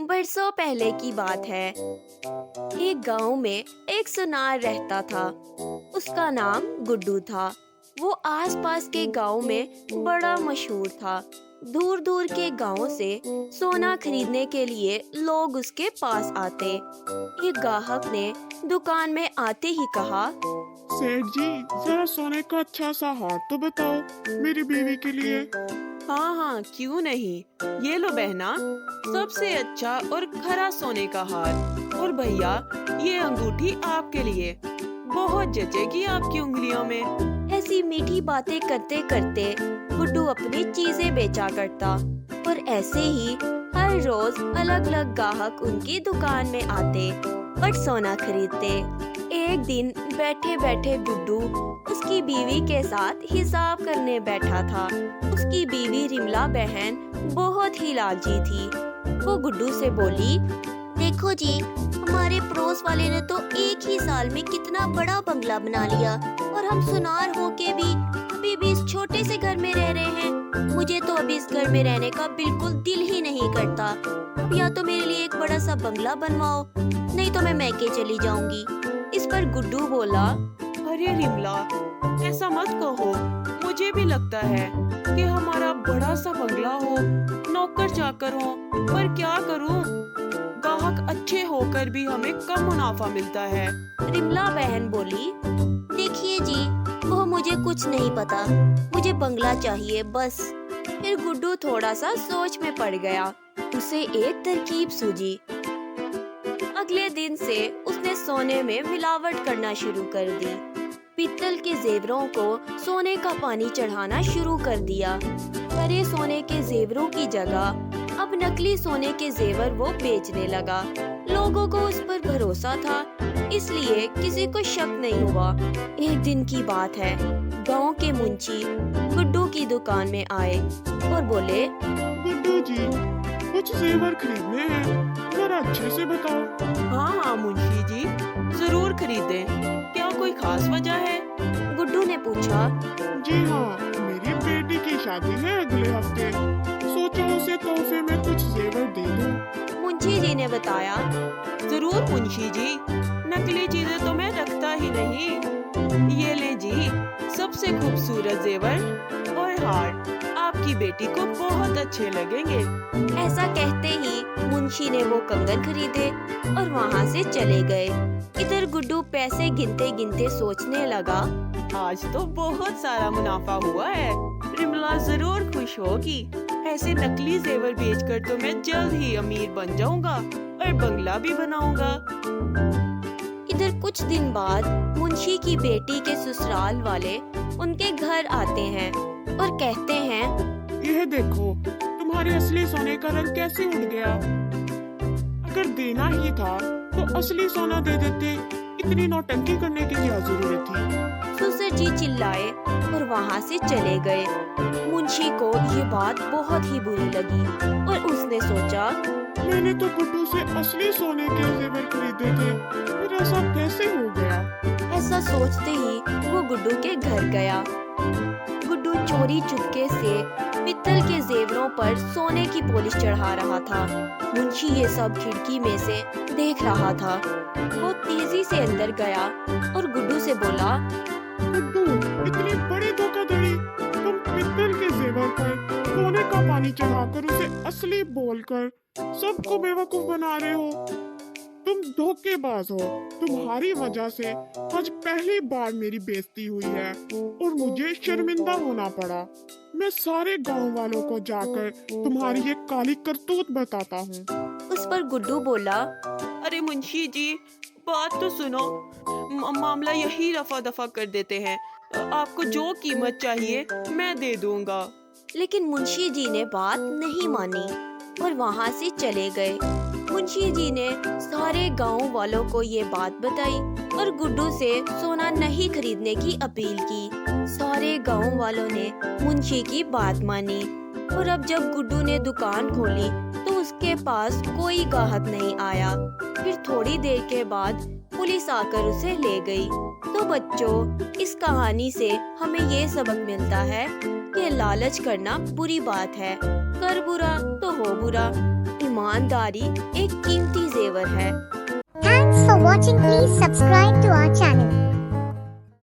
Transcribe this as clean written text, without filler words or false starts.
बरसों पहले की बात है। एक गांव में एक सुनार रहता था। उसका नाम गुड्डू था। वो आसपास के गांव में बड़ा मशहूर था। दूर दूर के गांवों से सोना खरीदने के लिए लोग उसके पास आते। एक ग्राहक ने दुकान में आते ही कहा, सेठ जी, जरा सोने का अच्छा सा हार तो बताओ मेरी बीवी के लिए। हाँ हाँ, क्यों नहीं। ये लो बहना, सबसे अच्छा और खरा सोने का हार। और भैया, ये अंगूठी आपके लिए, बहुत जचेगी आपकी उंगलियों में। ऐसी मीठी बातें करते करते गुड्डू अपनी चीजें बेचा करता और ऐसे ही हर रोज अलग अलग ग्राहक उनकी दुकान में आते और सोना खरीदते। एक दिन बैठे बैठे गुड्डू उसकी बीवी के साथ हिसाब करने बैठा था। उसकी बीवी रिमला बहन बहुत ही लालची थी। वो गुड्डू से बोली, देखो जी, हमारे पड़ोस वाले ने तो एक ही साल में कितना बड़ा बंगला बना लिया और हम सुनार होके भी अभी भी इस छोटे से घर में रह रहे हैं। मुझे तो अभी इस घर में रहने का बिल्कुल दिल ही नहीं करता। अब या तो मेरे लिए एक बड़ा सा बंगला बनवाओ, नहीं तो मैं मैके चली जाऊंगी। इस पर गुड्डू बोला, अरे रिमला, ऐसा मत कहो। मुझे भी लगता है कि हमारा बड़ा सा बंगला हो, नौकर चाकर हो, पर क्या करूं, ग्राहक अच्छे होकर भी हमें कम मुनाफा मिलता है। रिमला बहन बोली, देखिए जी, वो मुझे कुछ नहीं पता, मुझे बंगला चाहिए बस। फिर गुड्डू थोड़ा सा सोच में पड़ गया। उसे एक तरकीब सूझी। अगले दिन से उसने सोने में मिलावट करना शुरू कर दी। पीतल के जेवरों को सोने का पानी चढ़ाना शुरू कर दिया। खरे सोने के जेवरों की जगह अब नकली सोने के जेवर वो बेचने लगा। लोगों को उस पर भरोसा था, इसलिए किसी को शक नहीं हुआ। एक दिन की बात है, गांव के मुंशी गुड्डू की दुकान में आए और बोले, गुड्डू जी, कुछ जेवर खरीदने हैं, जरा अच्छे से बताओ। हाँ हाँ मुंशी जी, जरूर खरीदें। क्या कोई खास वजह है? गुड्डू ने पूछा। जी हाँ, मेरी बेटी की शादी है अगले हफ्ते, सोचा उसे तोहफे में कुछ जेवर दे दूं। मुंशी जी ने बताया। जरूर मुंशी जी, नकली चीजें तो मैं रखता ही नहीं। ये ले जी, सबसे खूबसूरत जेवर और हार आपकी बेटी को बहुत अच्छे लगेंगे। ऐसा कहते ही मुंशी ने वो कंगन खरीदे और वहाँ से चले गए। इधर गुड्डू पैसे गिनते गिनते सोचने लगा, आज तो बहुत सारा मुनाफा हुआ है। रिमला जरूर खुश होगी। ऐसे नकली जेवर बेचकर तो मैं जल्द ही अमीर बन जाऊंगा और बंगला भी बनाऊंगा। इधर कुछ दिन बाद मुंशी की बेटी के ससुराल वाले उनके घर आते हैं और कहते हैं, यह देखो, तुम्हारे असली सोने का रंग कैसे उड़ गया। अगर देना ही था तो असली सोना दे देते, इतनी नौटंकी करने की क्या जरूरत थी। ससुर जी चिल्लाए और वहाँ से चले गए। मुंशी को ये बात बहुत ही बुरी लगी और उसने सोचा, मैंने तो गुड्डू से असली सोने के जेवर खरीदे थे, फिर ऐसा कैसे हो गया। ऐसा सोचते ही वो गुड्डू के घर गया। गुड्डू चोरी चुपके से पीतल के जेवरों पर सोने की पॉलिश चढ़ा रहा था। मुंशी ये सब खिड़की में से देख रहा था। वो तेजी से अंदर गया और गुड्डू से बोला, गुड्डू, इतनी बड़ी धोखाधड़ी, तुम पीतल के जेवर पर सोने का पानी चढ़ाकर उसे असली बोलकर सबको बेवकूफ बना रहे हो। तुम धोखेबाज हो। तुम्हारी वजह से आज पहली बार मेरी बेइज्जती हुई है और मुझे शर्मिंदा होना पड़ा। मैं सारे गांव वालों को जाकर तुम्हारी ये काली करतूत बताता हूँ। उस पर गुड्डू बोला, अरे मुंशी जी, बात तो सुनो। मामला यही रफा दफा कर देते हैं। आपको जो कीमत चाहिए मैं दे दूंगा। लेकिन मुंशी जी ने बात नहीं मानी और वहाँ से चले गए। मुंशी जी ने सारे गांव वालों को ये बात बताई और गुड्डू से सोना नहीं खरीदने की अपील की। सारे गांव वालों ने मुंशी की बात मानी और अब जब गुड्डू ने दुकान खोली तो उसके पास कोई ग्राहक नहीं आया। फिर थोड़ी देर के बाद पुलिस आकर उसे ले गई। तो बच्चों, इस कहानी से हमें ये सबक मिलता है कि लालच करना बुरी बात है। कर बुरा तो हो बुरा। ईमानदारी एक कीमती जेवर है। Thanks for watching. Please subscribe to our channel.